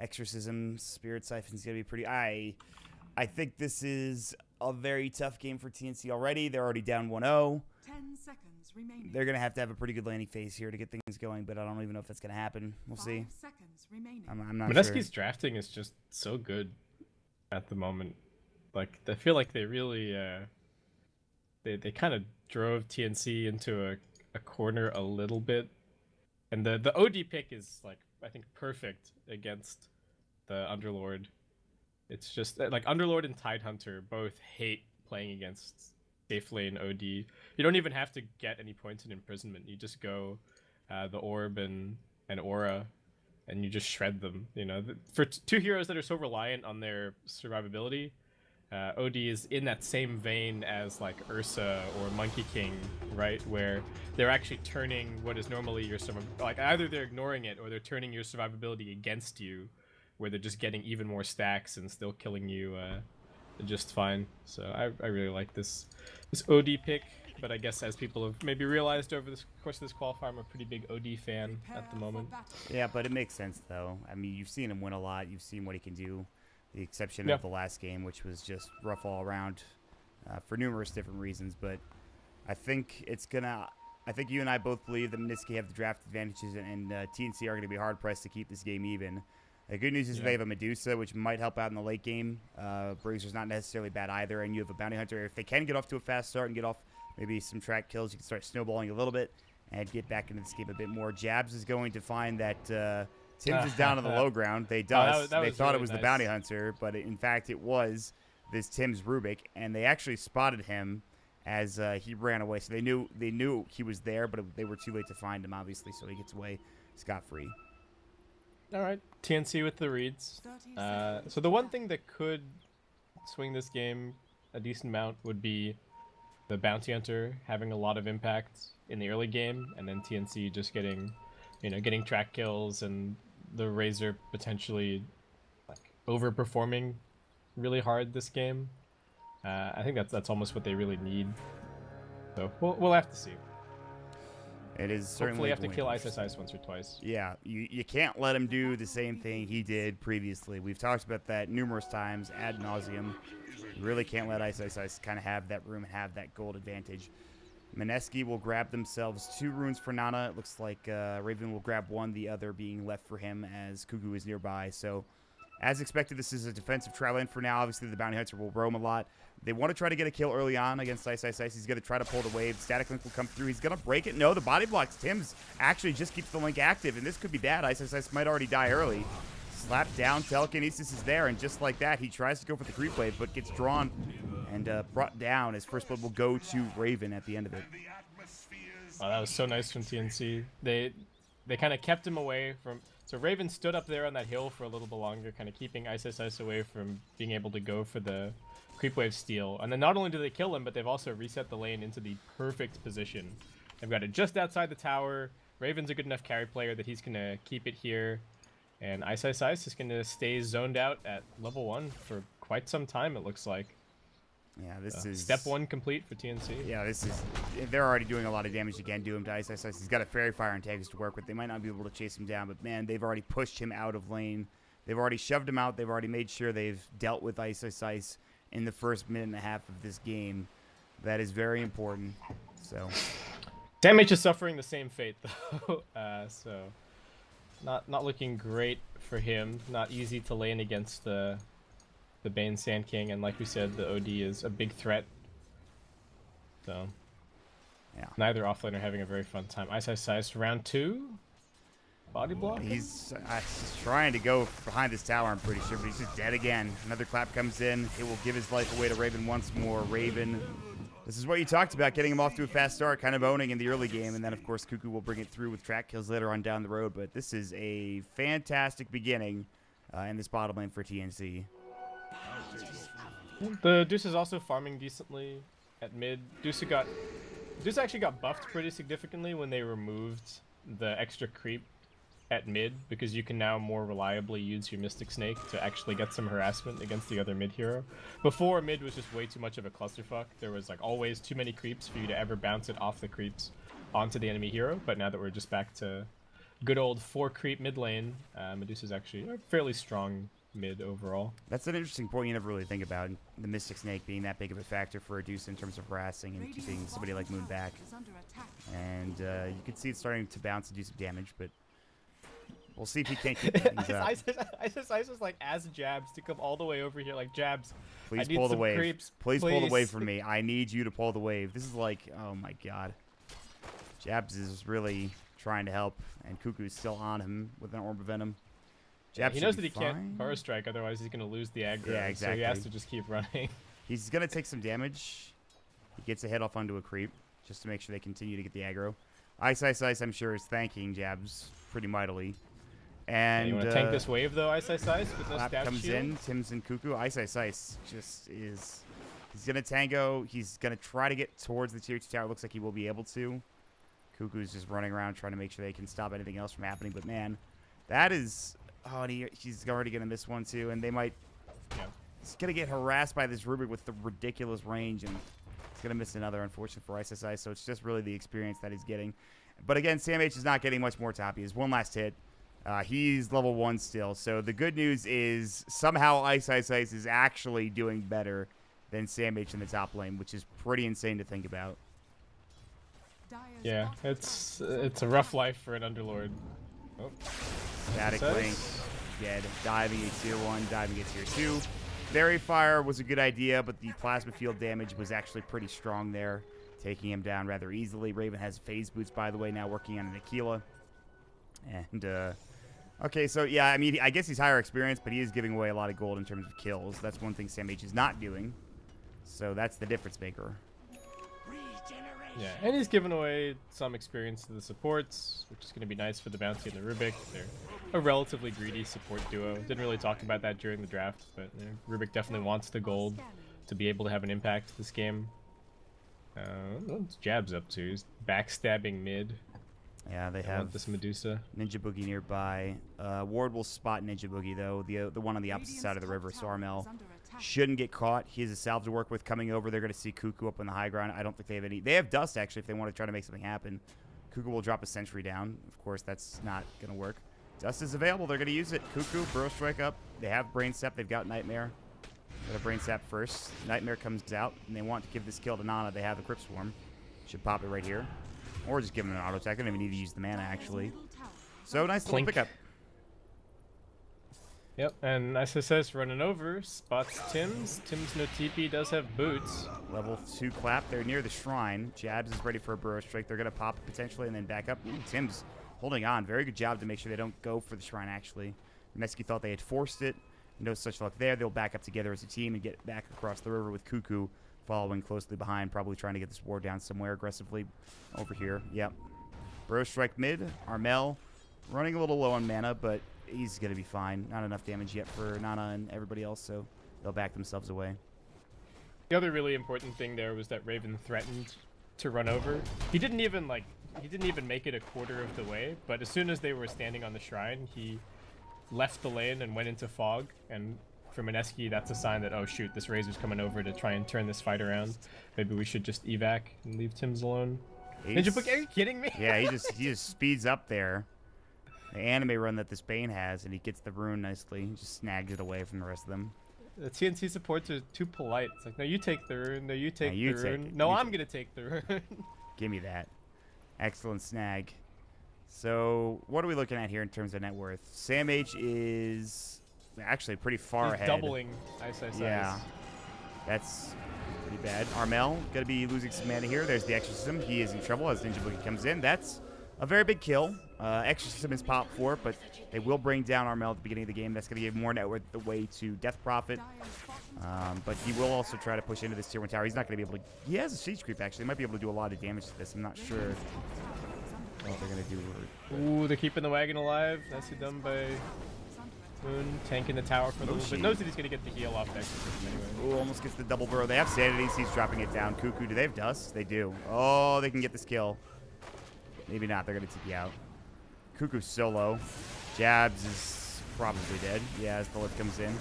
Exorcism, Spirit Siphon's going to be pretty... I think this is a very tough game for TNC already. They're already down 1-0. 10 seconds remaining. They're going to have a pretty good landing phase here to get things going, but I don't even know if that's going to happen. We'll see. 5 seconds remaining. I'm not Mineski's sure. drafting is just so good at the moment. Like, I feel like they really... They kind of drove TNC into a corner a little bit. And the OD pick is, like, I think perfect against the Underlord. It's just like Underlord and Tidehunter both hate playing against safe lane OD. You don't even have to get any points in imprisonment. You just go the Orb and Aura, and you just shred them. You know, for two heroes that are so reliant on their survivability, OD is in that same vein as like Ursa or Monkey King, right? Where they're actually turning what is normally your like either they're ignoring it or they're turning your survivability against you, where they're just getting even more stacks and still killing you just fine. So I really like this OD pick, but I guess as people have maybe realized over the course of this qualifier, I'm a pretty big OD fan at the moment. Yeah, but it makes sense though. I mean, you've seen him win a lot. You've seen what he can do. The exception of the last game, which was just rough all around for numerous different reasons. But I think it's gonna. I think you and I both believe that Mineski have the draft advantages, and TNC are going to be hard pressed to keep this game even. The good news is they have a Medusa, which might help out in the late game. Bruiser's not necessarily bad either, and you have a Bounty Hunter. If they can get off to a fast start and get off maybe some track kills, you can start snowballing a little bit and get back into this game a bit more. Jabs is going to find that Tim's is down on the low ground. They thought really it was nice. the Bounty Hunter, but in fact it was this Tim's Rubik, and they actually spotted him as he ran away. So they knew he was there, but they were too late to find him, obviously, so he gets away scot-free. All right, TNC with the reads. So the one thing that could swing this game a decent amount would be the Bounty Hunter having a lot of impact in the early game, and then TNC just getting track kills, and the Razor potentially like overperforming really hard this game. I think that's almost what they really need. So we'll have to see. It is certainly. Hopefully, have to kill Ice once or twice. Yeah, you can't let him do the same thing he did previously. We've talked about that numerous times ad nauseum. You really can't let Ice kind of have that room and have that gold advantage. Mineski will grab themselves 2 runes for Nana. It looks like Raven will grab 1, the other being left for him as Cuckoo is nearby. So, as expected, this is a defensive trial in for now. Obviously, the Bounty Hunter will roam a lot. They want to try to get a kill early on against Ice. He's going to try to pull the wave. Static Link will come through. He's going to break it. No, the body blocks. Tim's actually just keeps the link active, and this could be bad. Ice might already die early. Slapped down. Telekinesis is there, and just like that, he tries to go for the creep wave, but gets drawn and brought down. His first blood will go to Raven at the end of it. Oh, that was so nice from TNC. They kind of kept him away from... So Raven stood up there on that hill for a little bit longer, kind of keeping Ice away from being able to go for the creep wave steal. And then not only do they kill him, but they've also reset the lane into the perfect position. They've got it just outside the tower. Raven's a good enough carry player that he's going to keep it here. And Ice is going to stay zoned out at level 1 for quite some time, it looks like. Yeah, this is... Step 1 complete for TNC. Yeah, this is... They're already doing a lot of damage again to him, to Ice. He's got a Fairy Fire antagonist to work with. They might not be able to chase him down, but man, they've already pushed him out of lane. They've already shoved him out. They've already made sure they've dealt with Ice in the first minute and a half of this game. That is very important. So... Damage is suffering the same fate, though. So... Not looking great for him. Not easy to lane against the Bane Sand King, and like we said, the OD is a big threat. So yeah, neither offlane are having a very fun time. Ice round 2. Body block. He's trying to go behind this tower, I'm pretty sure, but he's just dead again. Another clap comes in. It will give his life away to Raven once more. Raven. This is what you talked about, getting him off to a fast start, kind of owning in the early game, and then, of course, Cuckoo will bring it through with track kills later on down the road, but this is a fantastic beginning in this bottom lane for TNC. The Deuce is also farming decently at mid. Deuce actually got buffed pretty significantly when they removed the extra creep at mid, because you can now more reliably use your Mystic Snake to actually get some harassment against the other mid hero. Before, mid was just way too much of a clusterfuck. There was like always too many creeps for you to ever bounce it off the creeps onto the enemy hero, but now that we're just back to good old 4 creep mid lane. Medusa's actually a fairly strong mid overall. That's an interesting point you never really think about. The Mystic Snake being that big of a factor for Medusa in terms of harassing and keeping somebody like Moon back. Is under attack. And you can see it starting to bounce and do some damage, but we'll see if he can't keep things up. I just like ask Jabs to come all the way over here, like Jabs. Please I need pull the some wave. creeps, Please pull the wave from me. I need you to pull the wave. This is like, oh my god. Jabs is really trying to help, and Cuckoo's still on him with an Orb of Venom. Jabs He should knows be that he fine. can't burst strike, otherwise he's going to lose the aggro. Yeah, exactly. So he has to just keep running. He's going to take some damage. He gets a hit off onto a creep, just to make sure they continue to get the aggro. Ice, I'm sure, is thanking Jabs pretty mightily. And you want to tank this wave, though, Ice, with no Lap stab comes shield? in, Tim's and Cuckoo. Ice just is... He's going to tango. He's going to try to get towards the tier 2 tower. Looks like he will be able to. Cuckoo's just running around trying to make sure they can stop anything else from happening. But, man, that is... Oh, and he's already going to miss one, too. And they might... Yeah. He's going to get harassed by this Rubik with the ridiculous range. And he's going to miss another, unfortunately, for Ice. So it's just really the experience that he's getting. But, again, Sam H is not getting much more top. He has one last hit. He's level 1 still. So the good news is somehow Ice is actually doing better than Sam H in the top lane, which is pretty insane to think about. Dire's Yeah, bottom it's tower is a under rough attack. life for an Underlord. Oh. Static Says- Link, dead. Diving at tier 1, diving at tier 2. Fairy Fire was a good idea, but the plasma field damage was actually pretty strong there, taking him down rather easily. Raven has phase boots, by the way, now working on an Aquila. And, okay, so, yeah, I mean, I guess he's higher experience, but he is giving away a lot of gold in terms of kills. That's one thing Sam H is not doing. So that's the difference maker. Yeah, and he's given away some experience to the supports, which is going to be nice for the Bounty and the Rubik. They're a relatively greedy support duo. Didn't really talk about that during the draft, but Rubik definitely wants the gold to be able to have an impact this game. What's Jabs up to? He's backstabbing mid. Yeah, they I have want this Medusa. Ninja Boogie nearby. Ward will spot Ninja Boogie, though, the one on the opposite side of the river, so Armel shouldn't get caught. He has a salve to work with coming over. They're going to see Cuckoo up on the high ground. I don't think they have any. They have Dust, actually, if they want to try to make something happen. Cuckoo will drop a sentry down. Of course, that's not going to work. Dust is available. They're going to use it. Cuckoo, Burrow Strike up. They have Brain Sap. They've got Nightmare. Got a Brain Sap first. Nightmare comes out, and they want to give this kill to Nana. They have the Crypt Swarm. Should pop it right here. Or just give him an auto attack. They don't even need to use the mana, actually. So, nice little Clink. pickup. Yep, and SSS running over, spots Tim's. Tim's no TP, does have boots. Level 2 clap. They're near the shrine. Jabs is ready for a Burrow Strike. They're going to pop it potentially and then back up. Ooh, Tim's holding on. Very good job to make sure they don't go for the shrine, actually. Mineski thought they had forced it. No such luck there. They'll back up together as a team and get back across the river with Cuckoo following closely behind, probably trying to get this ward down somewhere aggressively over here. Yep. Burrow Strike mid. Armel running a little low on mana, but he's going to be fine. Not enough damage yet for Nana and everybody else, so they'll back themselves away. The other really important thing there was that Raven threatened to run over. He didn't even make it a quarter of the way, but as soon as they were standing on the shrine, he left the lane and went into fog. And for Mineski, that's a sign that, oh shoot, this Razor's coming over to try and turn this fight around. Maybe we should just evac and leave Tim's alone. Ninja Book, are you kidding me? Yeah, he just speeds up there. The anime run that this Bane has, and he gets the rune nicely. He just snags it away from the rest of them. The TNC supports are too polite. It's like, no, you take the rune. No, you take you the take rune. it. No, You I'm take gonna take the rune. Give me that. Excellent snag. So, what are we looking at here in terms of net worth? Sam H is actually pretty far He's ahead. doubling Ice. Yeah. That's pretty bad. Armel going to be losing some mana here. There's the Exorcism. He is in trouble as Ninja Boogie comes in. That's a very big kill. Exorcism is pop 4, but they will bring down Armel at the beginning of the game. That's going to give more net worth the way to Death Prophet. But he will also try to push into this tier 1 tower. He's not going to be able to... He has a siege creep, actually. He might be able to do a lot of damage to this. I'm not sure what they're going to do. Ooh, they're keeping the wagon alive. Nicely done by Moon. Tanking the tower for a little bit. Knows that he's going to get the heal off the Exorcism anyway. Ooh, almost gets the double burrow. They have Sanities. He's dropping it down. Cuckoo, do they have Dust? They do. Oh, they can get this kill. Maybe not. They're going to TP out. Cuckoo's so low. Jabs is probably dead. Yeah, as the lift comes in.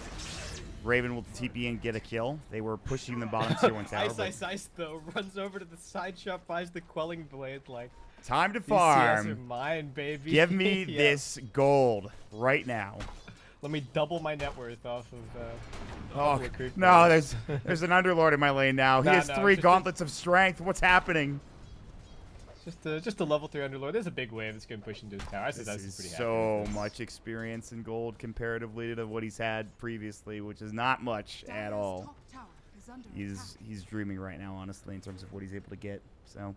Raven will TP and get a kill. They were pushing the bottom tier 1 tower. Ice though runs over to the side shop, buys the quelling blade. Like, Time to These CS are farm. mine, baby. Give me Yeah. this gold right now. Let me double my net worth off of. Oh, the creep no, players. there's an underlord in my lane now. He Nah, has no, 3 just- gauntlets of strength. What's happening? Just a level 3 underlord. There's a big wave that's gonna push into his tower. I said This that's is pretty happy so with this. much experience in gold comparatively to what he's had previously, which is not much at Dire's all. top tower is under He's dreaming right now, honestly, in terms of what he's able to get. So,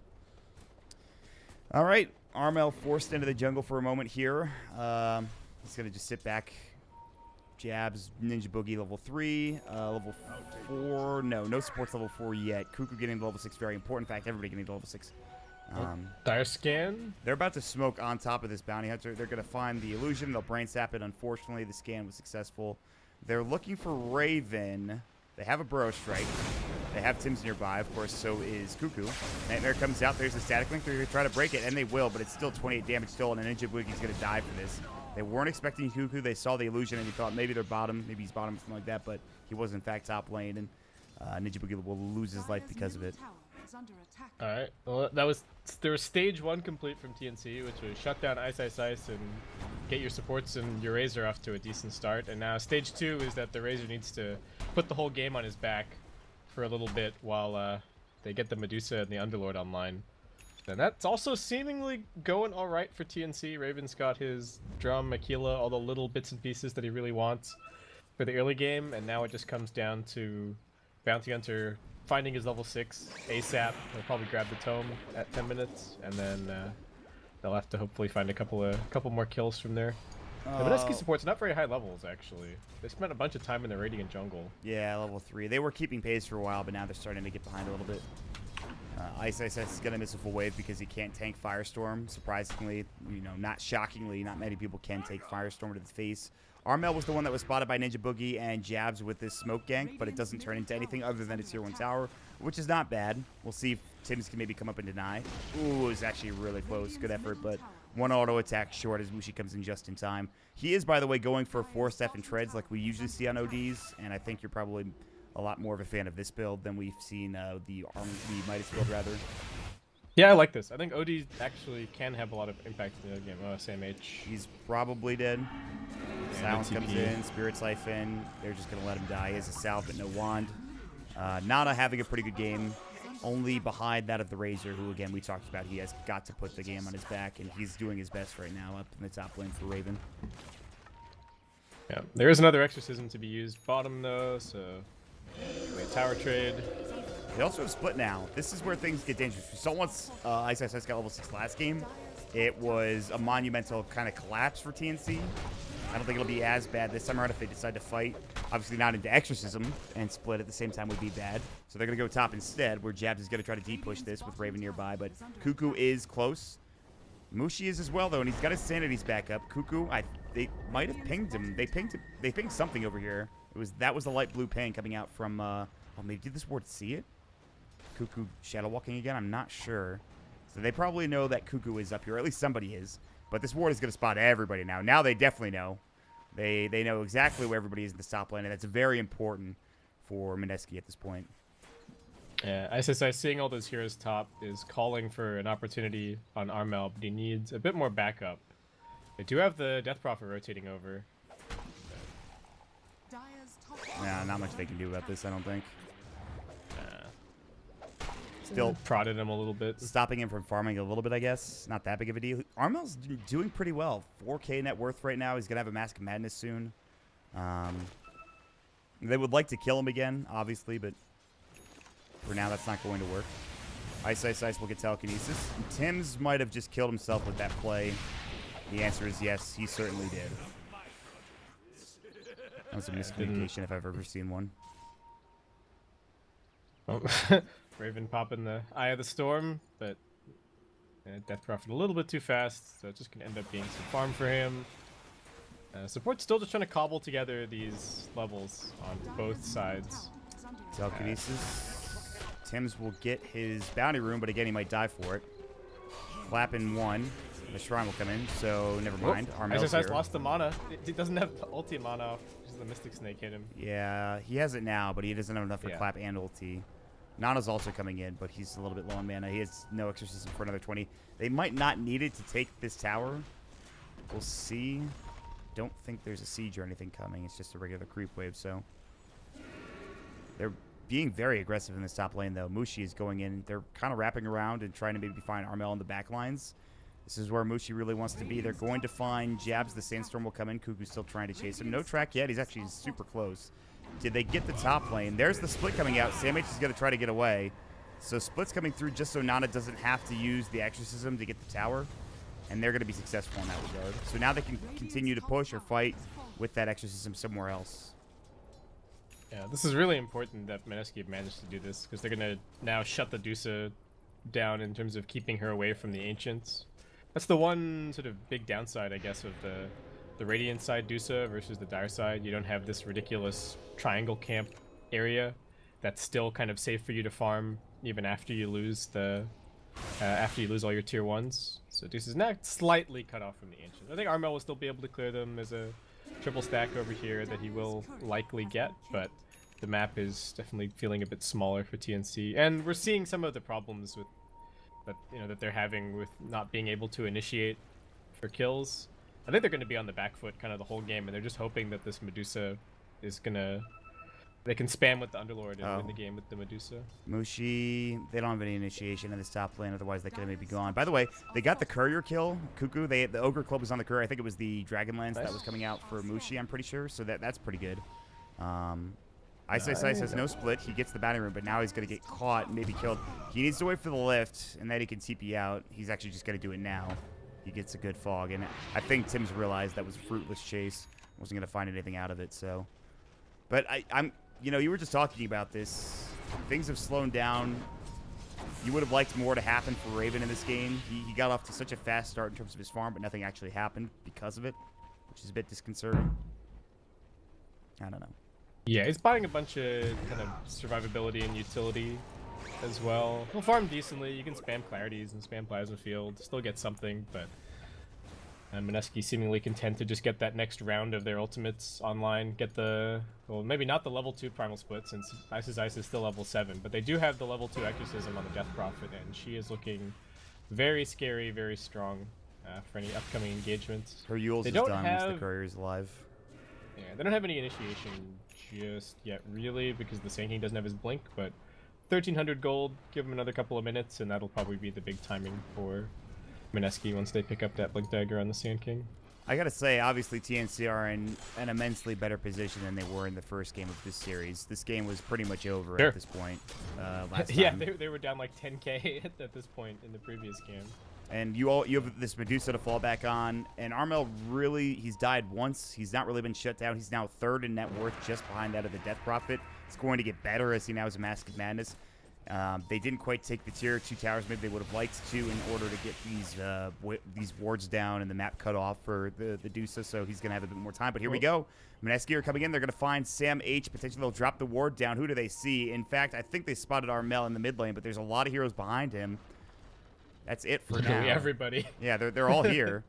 all right, Armel forced into the jungle for a moment here. He's gonna just sit back. Jabs, Ninja Boogie level 3, level 4. No supports level 4 yet. Cuckoo getting to level 6, very important. In fact, everybody getting to level 6. Dire scan. They're about to smoke on top of this bounty hunter. They're going to find the illusion. They'll brain sap it. Unfortunately, the scan was successful. They're looking for Raven. They have a Burrow Strike. They have Tim's nearby. Of course, so is Cuckoo. Nightmare comes out. There's a static link. They're going to try to break it, and they will, but it's still 28 damage still, and Ninja Boogie's going to die for this. They weren't expecting Cuckoo. They saw the illusion, and they thought maybe they're bottom. Maybe he's bottom, something like that, but he was, in fact, top lane, and Ninja Boogie will lose his life because of it. All right. Well, there was stage 1 complete from TNC, which was shut down Ice and get your supports and your Razor off to a decent start. And now stage 2 is that the Razor needs to put the whole game on his back for a little bit while they get the Medusa and the Underlord online. And that's also seemingly going all right for TNC. Raven's got his drum, Aquila, all the little bits and pieces that he really wants for the early game, and now it just comes down to Bounty Hunter finding his level 6 ASAP. He'll probably grab the tome at 10 minutes, and then they'll have to hopefully find a couple more kills from there. The Mineski support's not very high levels, actually. They spent a bunch of time in the Radiant jungle. Yeah, level 3. They were keeping pace for a while, but now they're starting to get behind a little bit. Ice is going to miss a full wave because he can't tank Firestorm. Surprisingly, not shockingly, not many people can take Firestorm to the face. Armel was the one that was spotted by Ninja Boogie and Jabs with this smoke gank, but it doesn't turn into anything other than a tier 1 tower, which is not bad. We'll see if Tims can maybe come up and deny. Ooh, it's actually really close. Good effort, but one auto attack short as Mushi comes in just in time. He is, by the way, going for 4-step and treads like we usually see on ODs, and I think you're probably a lot more of a fan of this build than we've seen the Midas build, rather. Yeah, I like this. I think OD actually can have a lot of impact in the game. Oh, SMH. He's probably dead. Silence comes in, Spirit Siphon. They're just going to let him die. He has a salve but no wand. Nana having a pretty good game. Only behind that of the Razor, who, again, we talked about. He has got to put the game on his back, and he's doing his best right now up in the top lane for Raven. Yeah, there is another Exorcism to be used bottom, though, so... Wait, tower trade. They also have split now. This is where things get dangerous. We saw once Ice got level 6 last game. It was a monumental kind of collapse for TNC. I don't think it'll be as bad this time around if they decide to fight. Obviously not into Exorcism, and split at the same time would be bad. So they're going to go top instead, where Jabs is going to try to deep push this with Raven nearby, but Cuckoo is close. Mushi is as well, though, and he's got his sanities back up. Cuckoo, they might have pinged him. They pinged something over here. That was the light blue ping coming out from, oh, maybe did this ward see it? Cuckoo shadow walking again? I'm not sure. So they probably know that Cuckoo is up here, or at least somebody is. But this ward is going to spot everybody now. Now they definitely know. They know exactly where everybody is in the top lane, and that's very important for Mineski at this point. Yeah, SSI seeing all those heroes top is calling for an opportunity on Armel, but he needs a bit more backup. They do have the Death Prophet rotating over. Nah, not much they can do about this, I don't think. Still prodded him a little bit. Stopping him from farming a little bit, I guess. Not that big of a deal. Armel's doing pretty well. 4K net worth right now. He's going to have a Mask of Madness soon. They would like to kill him again, obviously, but for now that's not going to work. Ice will get telekinesis. Tims might have just killed himself with that play. The answer is yes, he certainly did. That was a miscommunication if I've ever seen one. Oh. Raven popping the Eye of the Storm, but Death Prophet a little bit too fast, so it's just going to end up being some farm for him. Support's still just trying to cobble together these levels on both sides. Telekinesis. Tims will get his bounty room, but again, he might die for it. Clap in 1. The Shrine will come in, so never mind. Armel's here. Lost the mana. He doesn't have ulti mana off because the Mystic Snake hit him. Yeah, he has it now, but he doesn't have enough for Clap and ulti. Nana's also coming in, but he's a little bit low on mana. He has no exorcism for another 20. They might not need it to take this tower. We'll see. Don't think there's a siege or anything coming. It's just a regular creep wave, so. They're being very aggressive in this top lane, though. Mushi is going in. They're kind of wrapping around and trying to maybe find Armel in the back lines. This is where Mushi really wants to be. They're going to find Jabs. The Sandstorm will come in. Cuckoo's still trying to chase him. No track yet. He's actually super close. Did they get the top lane? There's the split coming out. Sam H is going to try to get away. So split's coming through just so Nana doesn't have to use the exorcism to get the tower. And they're going to be successful in that regard. So now they can continue to push or fight with that exorcism somewhere else. Yeah, this is really important that Mineski managed to do this, because they're going to now shut the Dusa down in terms of keeping her away from the Ancients. That's the one sort of big downside, I guess, of the Radiant side Dusa versus the Dire side. You don't have this ridiculous triangle camp area that's still kind of safe for you to farm even after you lose the all your tier 1s. So Dusa's now slightly cut off from the Ancients. I think Armel will still be able to clear them as a triple stack over here that he will likely get, but the map is definitely feeling a bit smaller for TNC, and we're seeing some of the problems with that they're having with not being able to initiate for kills. I think they're going to be on the back foot kind of the whole game, and they're just hoping that this Medusa is gonna they can spam with the Underlord and win the game with the Medusa. Mushi, they don't have any initiation in this top lane, otherwise they could have maybe gone. By the way, they got the courier kill. Cuckoo, the Ogre Club was on the courier. I think it was the Dragonlance that was coming out for Mushi, I'm pretty sure. So that's pretty good. Ice has no split. He gets the batting room, but now he's going to get caught and maybe killed. He needs to wait for the lift, and then he can TP out. He's actually just going to do it now. He gets a good fog, and I think Tim's realized that was a fruitless chase. Wasn't going to find anything out of it, so. But I'm, you were just talking about this. Things have slowed down. You would have liked more to happen for Raven in this game. He got off to such a fast start in terms of his farm, but nothing actually happened because of it, which is a bit disconcerting. I don't know. Yeah, he's buying a bunch of kind of survivability and utility as well. He'll farm decently. You can spam Clarities and spam Plasma Field, still get something, but Mineski seemingly content to just get that next round of their ultimates online, get well, maybe not the level 2 Primal Split, since Ice is still level 7, but they do have the level 2 Exorcism on the Death Prophet, and she is looking very scary, very strong for any upcoming engagements. Her Yule's is done once the courier's alive. Yeah, they don't have any initiation just yet, really, because the Sand King doesn't have his blink, but 1,300 gold, give him another couple of minutes, and that'll probably be the big timing for Mineski once they pick up that blink dagger on the Sand King. I gotta say, obviously TNC are in an immensely better position than they were in the first game of this series. This game was pretty much over at this point last time. Yeah, they were down like 10k at this point in the previous game. And you have this Medusa to fall back on, and Armel really, he's died once. He's not really been shut down. He's now 3rd in net worth, just behind that of the Death Prophet. It's going to get better as he now has a Mask of Madness. They didn't quite take the tier 2 towers maybe they would have liked to in order to get these wards down and the map cut off for the Dusa, so he's going to have a bit more time. But here we go. Mineski are coming in. They're going to find Sam H. Potentially they'll drop the ward down. Who do they see? In fact, I think they spotted Armel in the mid lane, but there's a lot of heroes behind him. That's it for now. Everybody. Yeah, they're all here.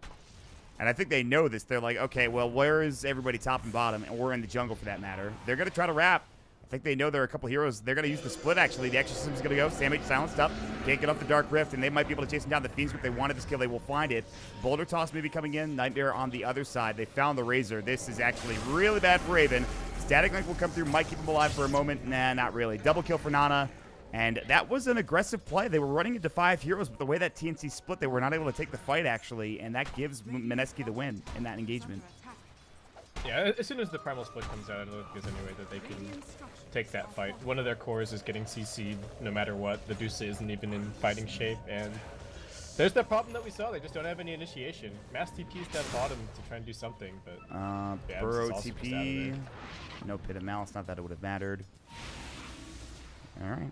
And I think they know this. They're like, okay, well, where is everybody top and bottom? And we're in the jungle for that matter. They're going to try to wrap. I think they know there are a couple heroes. They're going to use the split, actually. The Exorcism's going to go. Sam H silenced up. Can't get off the Dark Rift, and they might be able to chase him down. The Fiends, if they wanted this kill, they will find it. Boulder Toss maybe coming in. Nightmare on the other side. They found the Razor. This is actually really bad for Raven. Static Link will come through. Might keep him alive for a moment. Nah, not really. Double kill for Nana. And that was an aggressive play. They were running into 5 heroes, but the way that TNC split, they were not able to take the fight, actually, and that gives Mineski the win in that engagement. Yeah, as soon as the Primal Split comes out, I don't think there's any way that they can take that fight. One of their cores is getting CC'd no matter what. The Dusa isn't even in fighting shape, and there's that problem that we saw. They just don't have any initiation. Mass TP's down bottom to try and do something, but... Burrow TP, no Pit of Malice, not that it would have mattered. Alright.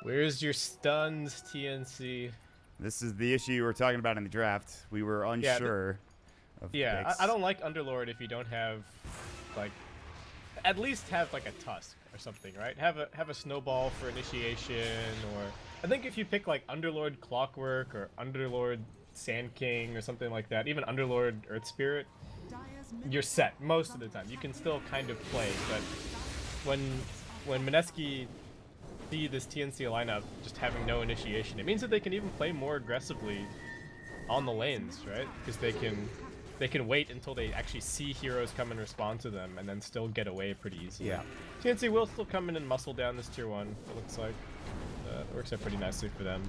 Where's your stuns, TNC? This is the issue we were talking about in the draft. We were unsure of picks. I don't like Underlord if you don't have, like, at least have like a Tusk or something, right? Have a Snowball for initiation, or I think if you pick like Underlord Clockwork or Underlord Sand King or something like that, even Underlord Earth Spirit, you're set most of the time. You can still kind of play, but when Mineski see this TNC lineup just having no initiation. It means that they can even play more aggressively on the lanes, right? Because they can wait until they actually see heroes come and respond to them, and then still get away pretty easily. Yeah. TNC will still come in and muscle down this tier 1, it looks like. It works out pretty nicely for them.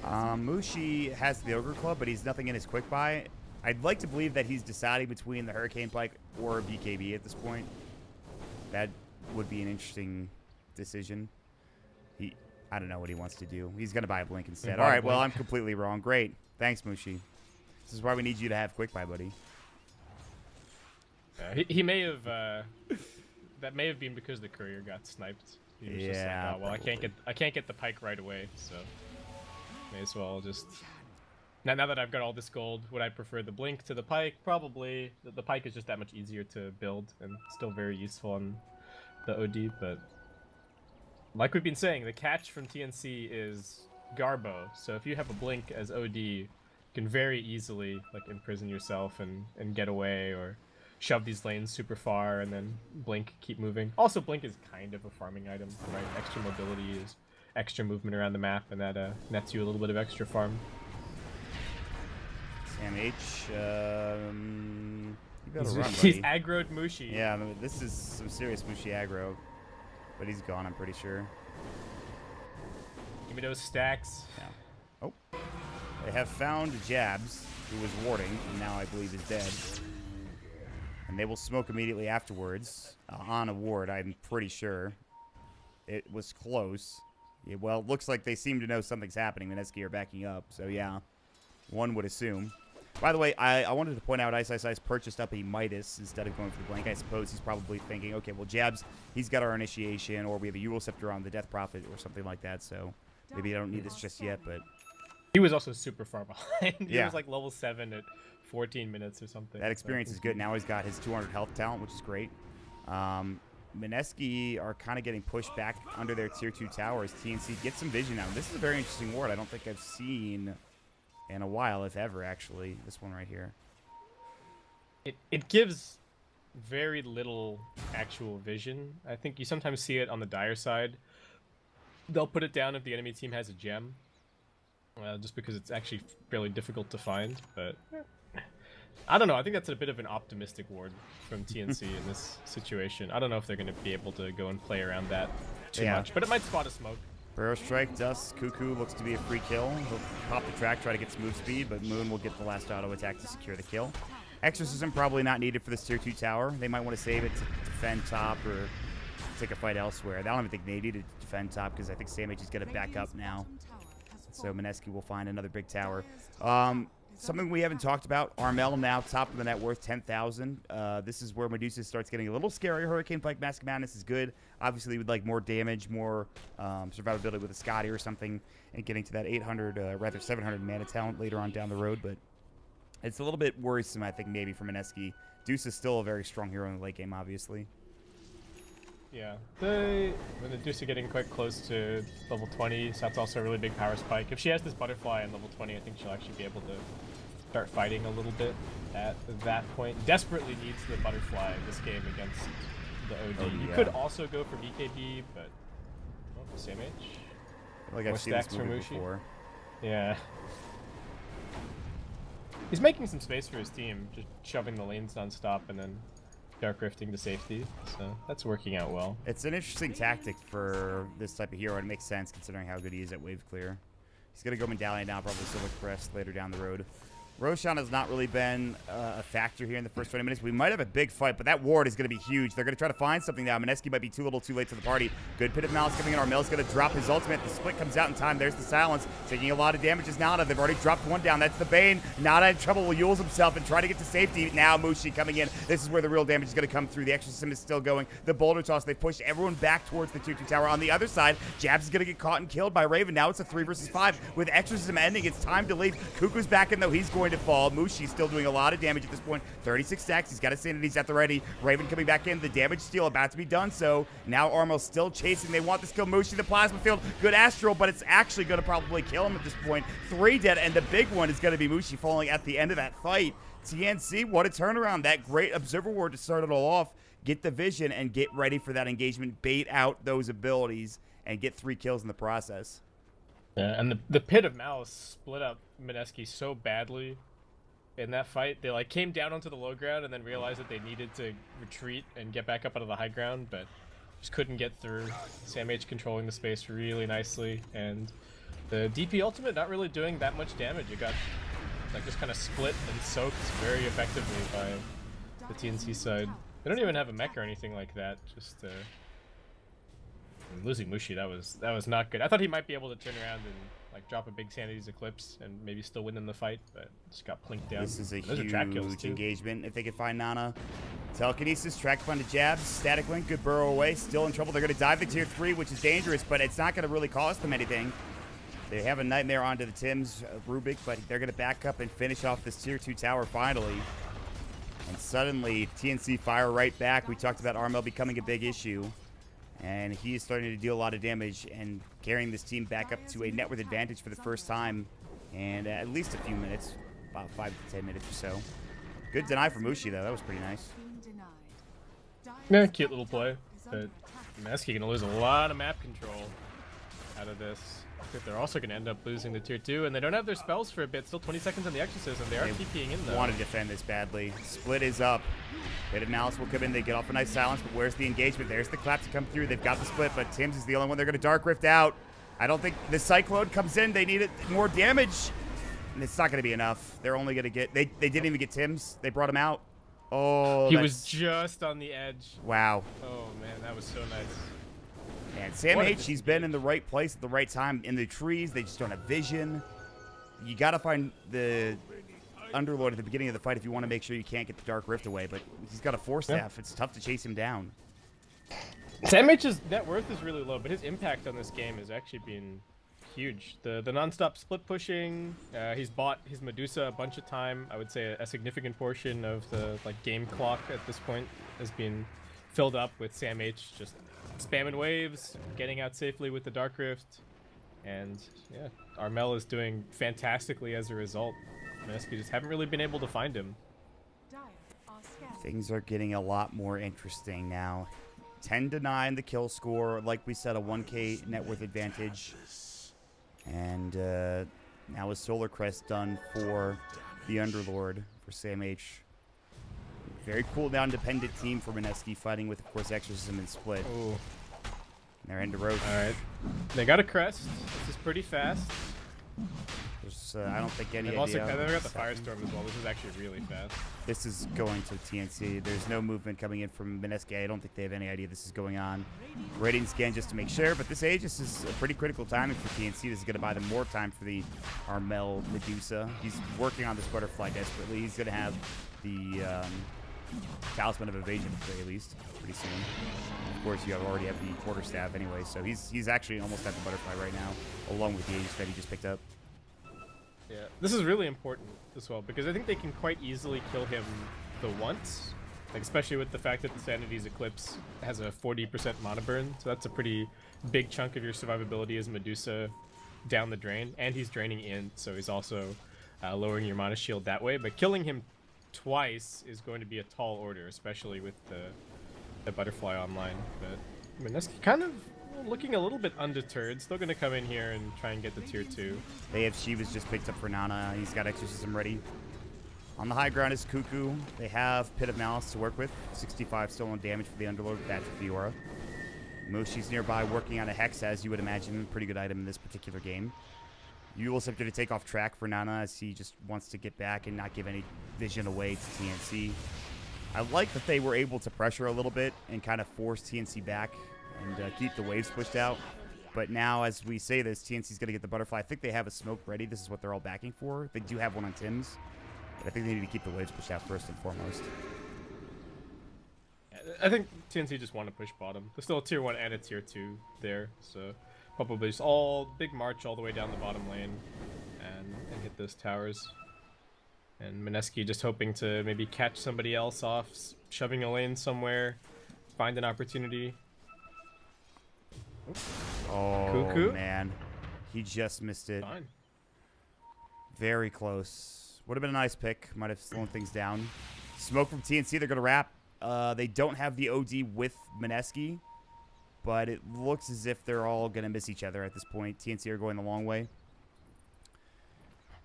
Mushi has the Ogre Club, but he's nothing in his quick buy. I'd like to believe that he's deciding between the Hurricane Pike or BKB at this point. That would be an interesting decision. I don't know what he wants to do. He's going to buy a Blink instead. All right, well, I'm completely wrong. Great. Thanks, Mushi. This is why we need you to have quick buy, buddy. He may have... that may have been because the courier got sniped. He was just like, oh, well, I can't get the Pike right away, so may as well just... Now that I've got all this gold, would I prefer the Blink to the Pike? Probably. The Pike is just that much easier to build and still very useful on the OD, but like we've been saying, the catch from TNC is Garbo. So if you have a Blink as OD, you can very easily like imprison yourself and get away, or shove these lanes super far and then Blink, keep moving. Also, Blink is kind of a farming item, right? Extra mobility is extra movement around the map, and that nets you a little bit of extra farm. Sam H, you better run, buddy. He's aggroed Mushi. Yeah, I mean, this is some serious Mushi aggro. But he's gone, I'm pretty sure. Give me those stacks. Yeah. Oh. They have found Jabs, who was warding, and now I believe is dead. And they will smoke immediately afterwards on a ward, I'm pretty sure. It was close. Yeah, well, it looks like they seem to know something's happening. Mineski are backing up, so yeah. One would assume. By the way, I wanted to point out Ice purchased up a Midas instead of going for the Blink. I suppose he's probably thinking, okay, well, Jabs, he's got our initiation, or we have a Euro Scepter on the Death Prophet or something like that, so maybe I don't need this just yet, but... He was also super far behind. He yeah. was like level 7 at 14 minutes or something. That experience is good. Now he's got his 200 health talent, which is great. Mineski are kind of getting pushed back under their tier 2 towers. TNC gets some vision now. This is a very interesting ward. I don't think I've seen... in a while, if ever, actually. This one right here. It gives very little actual vision. I think you sometimes see it on the Dire side. They'll put it down if the enemy team has a gem. Just because it's actually fairly difficult to find, but... I don't know, I think that's a bit of an optimistic ward from TNC in this situation. I don't know if they're going to be able to go and play around that too much, but it might spot a smoke. Burrow Strike, Dust, Cuckoo looks to be a free kill. He'll pop the track, try to get some move speed, but Moon will get the last auto attack to secure the kill. Exorcism probably not needed for this tier 2 tower. They might want to save it to defend top or take a fight elsewhere. I don't even think they need to defend top because I think Sam H is going to back up now. So Mineski will find another big tower. Something we haven't talked about, Armel now top of the net worth, 10,000. This is where Medusa starts getting a little scary. Hurricane Pike Mask of Madness is good. Obviously, we'd like more damage, more survivability with a Scotty or something, and getting to that 800, rather 700 mana talent later on down the road. But it's a little bit worrisome, I think, maybe for Mineski. Deuce is still a very strong hero in the late game, obviously. Yeah, when the Deuce are getting quite close to level 20, so that's also a really big power spike. If she has this butterfly in level 20, I think she'll actually be able to start fighting a little bit at that point. Desperately needs the butterfly this game against the OD. You could also go for BKB, but same H. Like I've seen this movie before. Yeah. He's making some space for his team, just shoving the lanes non-stop and then Dark Rifting to safety, so that's working out well. It's an interesting tactic for this type of hero, and it makes sense considering how good he is at wave clear. He's going to go Medallion now, probably Silver Crest later down the road. Roshan has not really been a factor here in the first 20 minutes. We might have a big fight, but that ward is going to be huge. They're going to try to find something now. Mineski might be too little too late to the party. Good Pit of Malice coming in. Armel's going to drop his ultimate. The split comes out in time. There's the silence. Taking a lot of damage is Nada. They've already dropped one down. That's the Bane. Nada in trouble. Will Yules himself and try to get to safety. Now Mushi coming in. This is where the real damage is going to come through. The Exorcism is still going. The Boulder Toss. They push everyone back towards the 2-2 tower. On the other side, Jabs is going to get caught and killed by Raven. Now it's a 3 versus 5. With Exorcism ending, it's time to leave. Cuckoo's back in, though. He's going to fall. Mushi still doing a lot of damage at this point. 36 stacks. He's got his sanities at the ready. Raven coming back in. The damage steal about to be done. So now Armel's still chasing. They want this kill. Mushi, the plasma field. Good Astral, but it's actually going to probably kill him at this point. 3 dead, and the big one is going to be Mushi falling at the end of that fight. TNC, what a turnaround. That great Observer Ward to start it all off. Get the vision and get ready for that engagement. Bait out those abilities and get 3 kills in the process. Yeah, and the Pit of Malice split up Mineski so badly in that fight. They like came down onto the low ground and then realized that they needed to retreat and get back up onto the high ground, but just couldn't get through. Sam H controlling the space really nicely, and the DP ultimate not really doing that much damage. It got like just kind of split and soaked very effectively by the TNC side. They don't even have a mech or anything like that. Just losing Mushi, that was not good. I thought he might be able to turn around and like drop a big Sanity's Eclipse and maybe still win in the fight, but just got plinked down. This is a Those are trap kills huge too. engagement if they can find Nana. Telekinesis, track fun to jabs, static link, good burrow away, still in trouble. They're going to dive the tier 3, which is dangerous, but it's not going to really cost them anything. They have a nightmare onto the Tim's Rubik, but they're going to back up and finish off this tier 2 tower finally. And suddenly, TNC fire right back. We talked about Armel becoming a big issue. And he is starting to deal a lot of damage and carrying this team back up to a net worth advantage for the first time. And at least a few minutes, about 5 to 10 minutes or so. Good deny for Mushi, though. That was pretty nice. Yeah, cute little play. But Mineski gonna lose a lot of map control out of this. I think they're also gonna end up losing the tier 2, and they don't have their spells for a bit. Still 20 seconds on the exorcism. They are TPing in though. Want to defend this badly. Split is up. Bit of Malice will come in. They get off a nice silence, but where's the engagement? There's the clap to come through. They've got the split, but Tim's is the only one they're gonna Dark Rift out. I don't think the Cyclone comes in. They needed more damage, and it's not gonna be enough. They're only gonna get. They didn't even get Tim's. They brought him out. Oh, he was just on the edge. Wow. Oh man, that was so nice. And Sam H, he's been in the right place at the right time. In the trees, they just don't have vision. You got to find the Underlord at the beginning of the fight if you want to make sure you can't get the Dark Rift away. But he's got a 4-staff. Yeah. It's tough to chase him down. Sam H's net worth is really low, but his impact on this game has actually been huge. The non-stop split pushing, he's bought his Medusa a bunch of time. I would say a significant portion of the like game clock at this point has been filled up with Sam H just spamming waves, getting out safely with the Dark Rift, and yeah, Armel is doing fantastically as a result. Mineski just haven't really been able to find him. Things are getting a lot more interesting now. 10-9 the kill score, like we said, a 1k net worth advantage. And now is Solar Crest done for the Underlord for Sam H. Very cooldown dependent team for Mineski, fighting with, of course, Exorcism and Split. Ooh. And they're into Roach. Alright. They got a crest. This is pretty fast. There's, I don't think any They've idea. also got the Firestorm as well. This is actually really fast. This is going to TNC. There's no movement coming in from Mineski. I don't think they have any idea this is going on. Radiant scan just to make sure, but this Aegis is a pretty critical timing for TNC. This is going to buy them more time for the Armel Medusa. He's working on this butterfly desperately. He's going to have the Talisman of Evasion at the very least pretty soon. Of course, you already have the Quarterstaff anyway, so he's actually almost at the butterfly right now, along with the Aegis that he just picked up. Yeah, this is really important as well, because I think they can quite easily kill him the once, like especially with the fact that the Sanity's Eclipse has a 40% mana burn, so that's a pretty big chunk of your survivability as Medusa down the drain, and he's draining in, so he's also lowering your mana shield that way, but killing him twice is going to be a tall order, especially with the butterfly online. But Mineski kind of looking a little undeterred, still going to come in here and try and get the tier 2. They have Shiva's just picked up for Nana. He's got Exorcism ready. On the high ground is Cuckoo. They have Pit of Malice to work with. 65 still on damage for the Underlord. That's Fiora. Mushi's nearby working on a Hex, as you would imagine. Pretty good item in this particular game. Yule Scepter to take off track for Nana as he just wants to get back and not give any vision away to TNC. I like that they were able to pressure a little bit and kind of force TNC back and keep the waves pushed out. But now, as we say this, TNC's going to get the butterfly. I think they have a smoke ready. This is what they're all backing for. They do have one on Tim's. But I think they need to keep the waves pushed out first and foremost. I think TNC just want to push bottom. There's still a tier 1 and a tier 2 there, so probably just all big march all the way down the bottom lane and hit those towers. And Mineski just hoping to maybe catch somebody else off, shoving a lane somewhere, find an opportunity. Oh, Cuckoo? man. He just missed it. Fine. Very close. Would have been a nice pick. Might have slowed things down. Smoke from TNC. They're going to wrap. They don't have the OD with Mineski. but it looks as if they're all going to miss each other at this point. TNC are going the long way.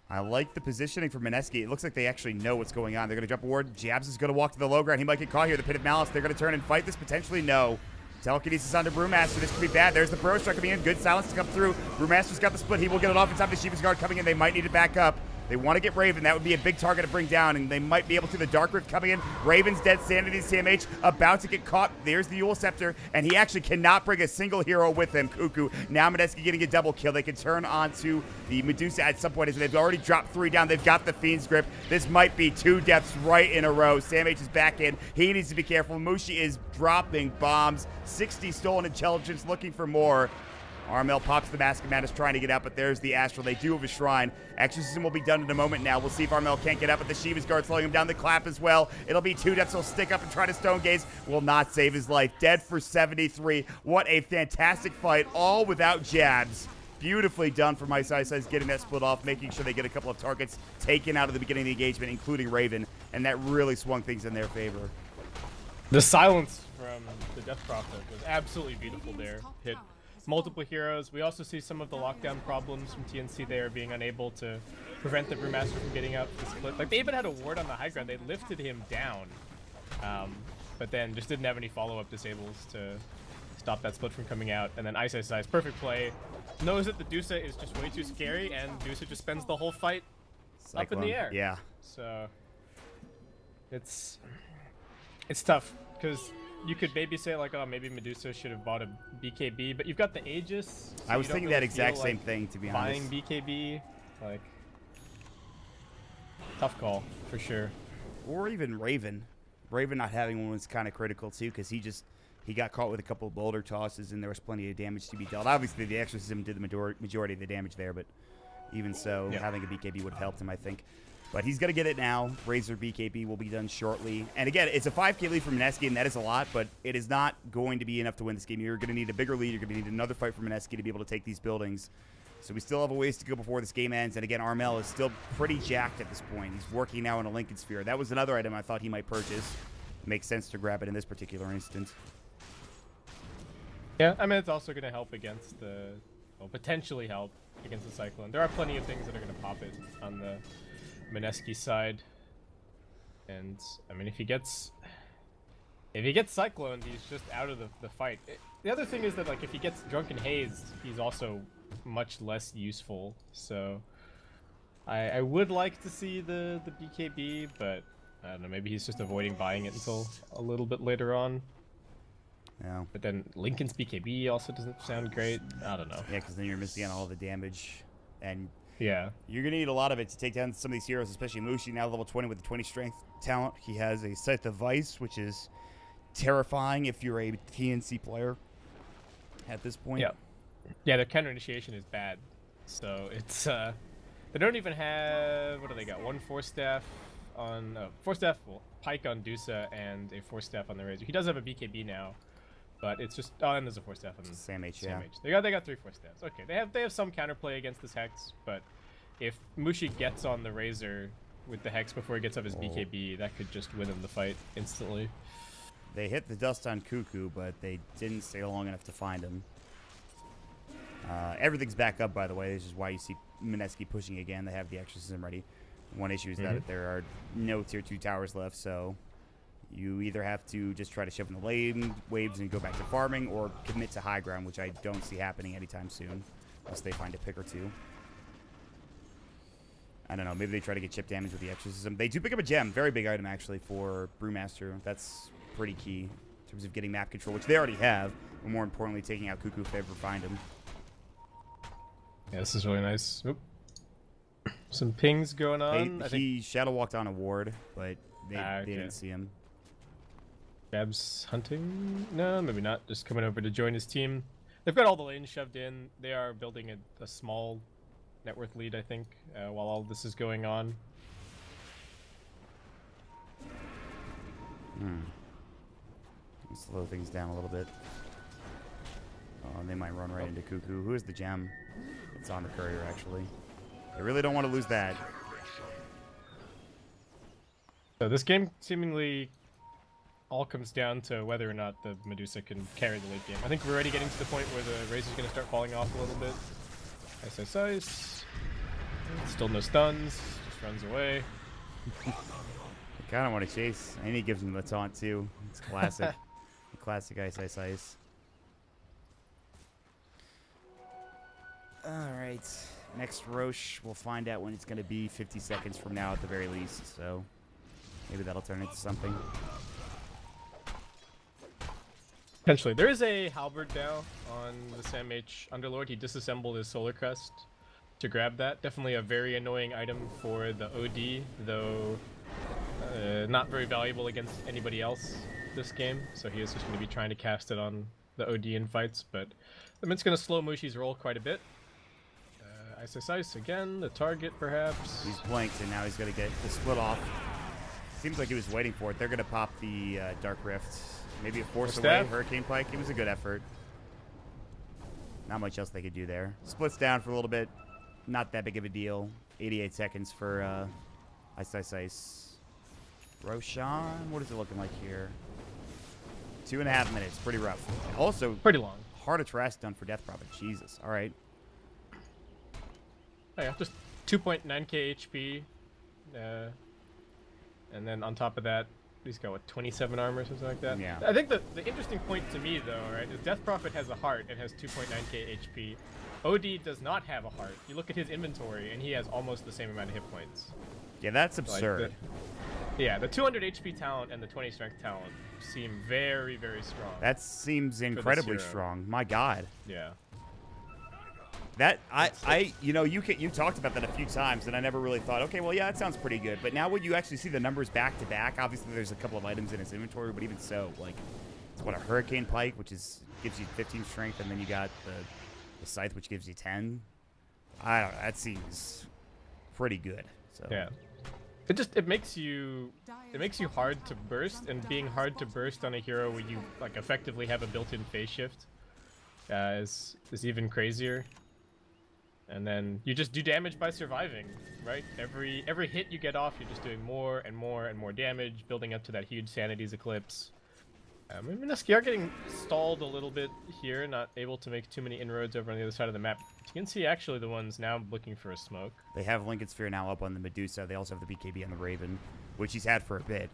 I like the positioning for Mineski. It looks like they actually know what's going on. They're going to jump a ward. Jabs is going to walk to the low ground. He might get caught here. The Pit of Malice. They're going to turn and fight this. Potentially, no. Telekinesis onto Brewmaster. This could be bad. There's the Bro Struck coming in. Good silence to come through. Brewmaster's got the split. He will get it off inside the Shiva's Guard coming in. They might need to back up. They want to get Raven. That would be a big target to bring down, and they might be able to. The Dark Rift coming in. Raven's dead. Sanity's CMH about to get caught. There's the Yule Scepter, and he actually cannot bring a single hero with him. Cuckoo. Now Mineski getting a double kill. They can turn onto the Medusa at some point. As they've already dropped 3 down. They've got the Fiend's Grip. This might be 2 deaths right in a row. SamH is back in. He needs to be careful. Mushi is dropping bombs. 60 stolen intelligence, looking for more. Armel pops the Mask of Madness trying to get out, but there's the Astral. They do have a Shrine. Exorcism will be done in a moment now. We'll see if Armel can't get out, but the Shiva's Guard slowing him down. The clap as well. It'll be 2 deaths. He'll stick up and try to Stone Gaze. Will not save his life. Dead for 73. What a fantastic fight, all without jabs. Beautifully done from Ice getting that split off, making sure they get a couple of targets taken out of the beginning of the engagement, including Raven, and that really swung things in their favor. The silence from the Death Prophet was absolutely beautiful there. Hit multiple heroes. We also see some of the lockdown problems from TNC there, being unable to prevent the Brewmaster from getting out the split. Like, they even had a ward on the high ground. They lifted him down, but then just didn't have any follow-up disables to stop that split from coming out. And then Ice, perfect play. Knows that the Dusa is just way too scary, and Dusa just spends the whole fight up in the air. Yeah. So it's tough, because you could maybe say, like, oh, maybe Medusa should have bought a BKB, but you've got the Aegis. So I was thinking that exact same thing, to be honest. Buying BKB, like, tough call, for sure. Or even Raven. Raven not having one was kind of critical, too, because he got caught with a couple of boulder tosses, and there was plenty of damage to be dealt. Obviously, the Exorcism did the majority of the damage there, but even so, having a BKB would have helped him, I think. But he's going to get it now. Razor BKB will be done shortly. And again, it's a 5k lead for Mineski, and that is a lot, but it is not going to be enough to win this game. You're going to need a bigger lead. You're going to need another fight for Mineski to be able to take these buildings. So we still have a ways to go before this game ends. And again, Armel is still pretty jacked at this point. He's working now in a Lincoln Sphere. That was another item I thought he might purchase. Makes sense to grab it in this particular instance. Yeah, I mean, it's also going to help against the... Well, potentially help against the Cyclone. There are plenty of things that are going to pop it on the Mineski side, and I mean, if he gets cycloned, he's just out of the fight. The other thing is that, like, if he gets drunken hazed, he's also much less useful. So I would like to see the BKB, but I don't know, maybe he's just avoiding buying it until a little bit later on. Yeah. But then Lincoln's BKB also doesn't sound great. I don't know. Yeah, because then you're missing on all the damage, and yeah, you're going to need a lot of it to take down some of these heroes, especially Mushi, now level 20 with the 20 strength talent. He has a Scythe of Vice, which is terrifying if you're a TNC player at this point. Yeah, their counter initiation is bad. So it's, they don't even have, what do they got? 1 Force Staff on, Force Staff, well, Pike on Dusa, and a Force Staff on the Razor. He does have a BKB now, but it's just, oh, and there's a Force Staff on SamH, yeah. yeah. They got 3 Force Staffs. Okay, they have some counterplay against this Hex, but if Mushi gets on the Razor with the Hex before he gets up his BKB, that could just win him the fight instantly. They hit the dust on Cuckoo, but they didn't stay long enough to find him. Everything's back up, by the way. This is why you see Mineski pushing again. They have the Exorcism ready. One issue is that there are no tier 2 towers left, so you either have to just try to shove in the lane waves and go back to farming, or commit to high ground, which I don't see happening anytime soon, unless they find a pick or two. I don't know, maybe they try to get chip damage with the Exorcism. They do pick up a gem, very big item actually for Brewmaster. That's pretty key in terms of getting map control, which they already have, but more importantly, taking out Cuckoo if they ever find him. Yeah, this is really nice. Oop. Some pings going on. He shadow walked on a ward, but they didn't see him. Babs hunting? No, maybe not. Just coming over to join his team. They've got all the lanes shoved in. They are building a small net worth lead, I think, while all this is going on. Slow things down a little bit. Oh, and they might run right into Cuckoo. Who is the gem? It's on the courier, actually. They really don't want to lose that. So this game seemingly all comes down to whether or not the Medusa can carry the late game. I think we're already getting to the point where the Razor's going to start falling off a little bit. Ice. Still no stuns, just runs away. I kind of want to chase, and he gives him the taunt too. It's classic. Classic ice. Alright, next Roche, we'll find out when it's going to be 50 seconds from now at the very least, so maybe that'll turn into something. Potentially. There is a halberd now on the Sam H Underlord. He disassembled his Solar Crest to grab that. Definitely a very annoying item for the OD, though not very valuable against anybody else this game, so he is just going to be trying to cast it on the OD in fights, but I mean, it's going to slow Mushi's roll quite a bit. Ice again, the target perhaps. He's blanked, and now he's going to get the split off. Seems like he was waiting for it. They're going to pop the Dark Rift. Maybe a force away, Hurricane Pike. It was a good effort. Not much else they could do there. Splits down for a little bit. Not that big of a deal. 88 seconds for Ice. Roshan, what is it looking like here? 2.5 minutes. Pretty rough. Also, pretty long. Heart of Trash done for Death Prophet. Jesus. All right. Oh yeah, just 2.9k HP. And then on top of that, he's got, what, 27 armor or something like that? Yeah. I think the interesting point to me, though, right, is Death Prophet has a heart and has 2.9k HP. OD does not have a heart. You look at his inventory, and he has almost the same amount of hit points. Yeah, that's absurd. Like the 200 HP talent and the 20 strength talent seem very, very strong. That seems incredibly strong. My God. Yeah. That you talked about that a few times, and I never really thought, okay, well, yeah, that sounds pretty good. But now when you actually see the numbers back to back, obviously there's a couple of items in his inventory, but even so, like, it's what, a Hurricane Pike, which gives you 15 strength, and then you got the Scythe, which gives you 10. I don't know. That seems pretty good. So yeah. It makes you hard to burst, and being hard to burst on a hero where you like effectively have a built-in phase shift is even crazier. And then you just do damage by surviving, right? Every hit you get off, you're just doing more and more and more damage, building up to that huge Sanity's Eclipse. Mineski are getting stalled a little bit here, not able to make too many inroads over on the other side of the map. TNC actually the ones now looking for a smoke. They have Lincoln Sphere now up on the Medusa. They also have the BKB on the Raven, which he's had for a bit.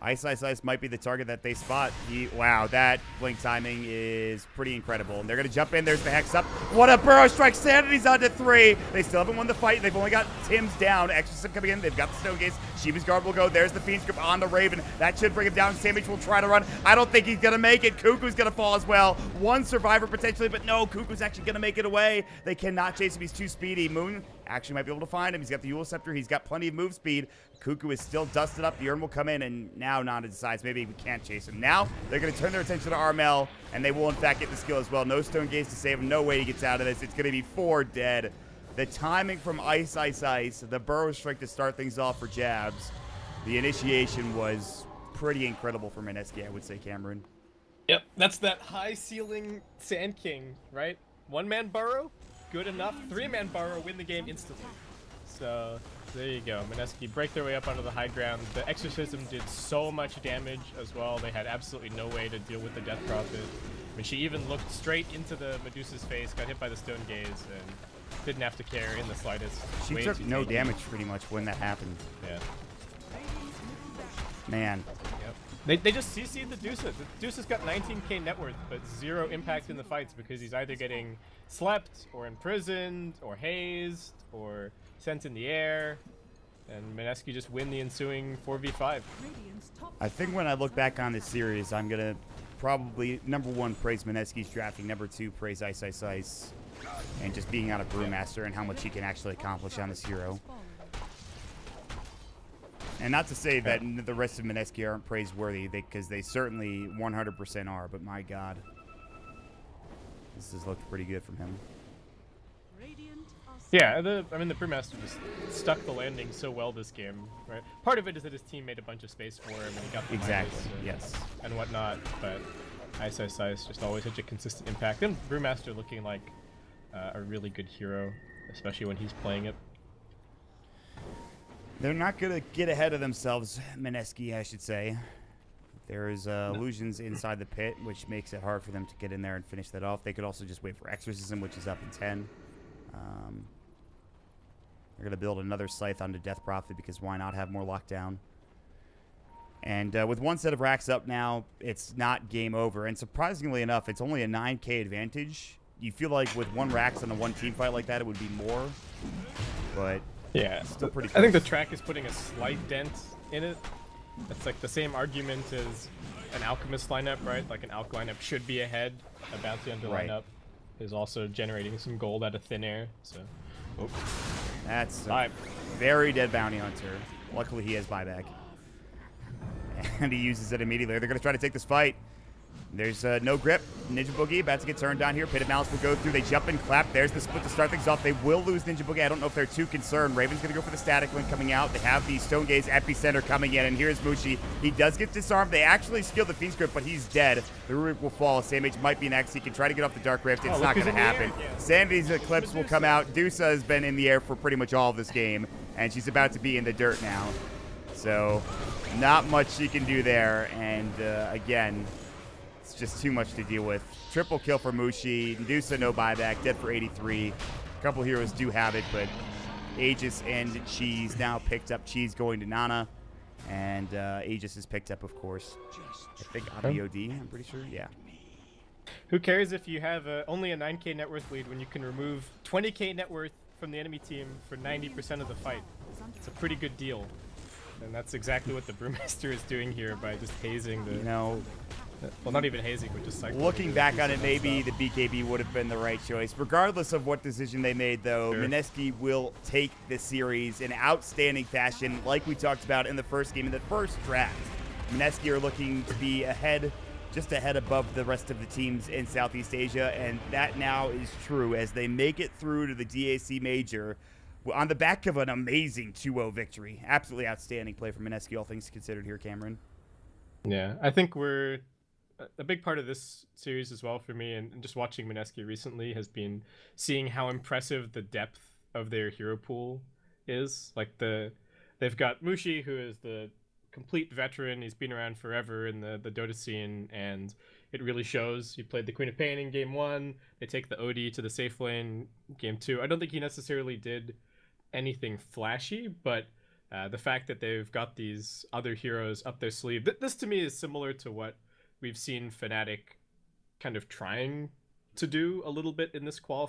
Ice might be the target that they spot. Wow, that blink timing is pretty incredible. And they're going to jump in. There's the Hex up. What a Burrow Strike. Sanity's on to 3. They still haven't won the fight. They've only got Tim's down. Exorcism coming in. They've got the Stone Gaze. Shiva's Guard will go. There's the Fiend's Grip on the Raven. That should bring him down. Samage will try to run. I don't think he's going to make it. Cuckoo's going to fall as well. One survivor potentially, but no, Cuckoo's actually going to make it away. They cannot chase him. He's too speedy. Moon actually might be able to find him. He's got the Yule Scepter. He's got plenty of move speed. Cuckoo is still dusted up. The Urn will come in, and now Nana decides maybe we can't chase him. Now they're going to turn their attention to Armel, and they will in fact get the skill as well. No Stone Gaze to save him. No way he gets out of this. It's going to be 4 dead. The timing from Ice, the Burrow Strike to start things off for Jabs. The initiation was pretty incredible for Mineski, I would say, Cameron. Yep, that's that high ceiling Sand King, right? 1-man Burrow, good enough. 3-man Burrow, win the game instantly. So there you go. Mineski break their way up onto the high ground. The Exorcism did so much damage as well. They had absolutely no way to deal with the Death Prophet. I mean, she even looked straight into the Medusa's face, got hit by the Stone Gaze, and didn't have to care in the slightest. She took no damage pretty much when that happened. Yeah. Man. Yep. They just CC'd the Deuce. The Deuce has got 19k net worth, but 0 impact in the fights because he's either getting slept, or imprisoned, or hazed, or sent in the air, and Mineski just win the ensuing 4v5. I think when I look back on this series, I'm going to probably, number 1, praise Mineski's drafting, number 2, praise Ice, and just being out of Brewmaster and how much he can actually accomplish on this hero. And not to say that the rest of Mineski aren't praiseworthy, because they certainly 100% are, but my God. This has looked pretty good from him. Yeah, the Brewmaster just stuck the landing so well this game, right? Part of it is that his team made a bunch of space for him, and he got the yes, and whatnot. But Ice just always such a consistent impact, and Brewmaster looking like a really good hero, especially when he's playing it. They're not going to get ahead of themselves, Mineski, I should say. There's illusions inside the pit, which makes it hard for them to get in there and finish that off. They could also just wait for Exorcism, which is up in 10. They're going to build another Scythe onto Death Prophet because why not have more lockdown? And with one set of racks up now, it's not game over. And surprisingly enough, it's only a 9k advantage. You feel like with one racks on a one team fight like that, it would be more. But yeah, still pretty close. I think the track is putting a slight dent in it. It's like the same argument as an Alchemist lineup, right? Like an Alch lineup should be ahead. A Bounty Hunter lineup is also generating some gold out of thin air. So, that's a very dead Bounty Hunter. Luckily, he has buyback. And he uses it immediately. They're going to try to take this fight. There's no grip. Ninja Boogie about to get turned on here. Pit of Malice will go through. They jump and clap. There's the split to start things off. They will lose Ninja Boogie. I don't know if they're too concerned. Raven's going to go for the static link coming out. They have the Stone Gaze Epicenter coming in. And here's Mushi. He does get disarmed. They actually steal the Fiend's Grip, but he's dead. The Rubik will fall. Samage might be next. He can try to get off the Dark Rift. It's not going to happen. Sanity's Eclipse will come out. Dusa has been in the air for pretty much all of this game. And she's about to be in the dirt now. So not much she can do there. And again, it's just too much to deal with. Triple kill for Mushi. Dusa no buyback. Dead for 83. A couple heroes do have it, but Aegis and Cheese now picked up. Cheese going to Nana. And Aegis is picked up, of course. I think on BOD, I'm pretty sure. Yeah. Who cares if you have only a 9k net worth lead when you can remove 20k net worth from the enemy team for 90% of the fight? It's a pretty good deal. And that's exactly what the Brewmaster is doing here by just hazing the... You know... Well, not even hazing, but just cycling. Looking back on it, maybe the BKB would have been the right choice. Regardless of what decision they made, though, sure. Mineski will take this series in outstanding fashion, like we talked about in the first game, in the first draft. Mineski are looking to be ahead, just ahead above the rest of the teams in Southeast Asia, and that now is true as they make it through to the DAC Major on the back of an amazing 2-0 victory. Absolutely outstanding play from Mineski, all things considered here, Cameron. Yeah, I think we're... A big part of this series as well for me, and just watching Mineski recently, has been seeing how impressive the depth of their hero pool is. Like they've got Mushi, who is the complete veteran. He's been around forever in the Dota scene, and it really shows. He played the Queen of Pain in game 1. They take the OD to the safe lane game 2. I don't think he necessarily did anything flashy, but the fact that they've got these other heroes up their sleeve, this to me is similar to what we've seen Fnatic kind of trying to do a little bit in this qualifier.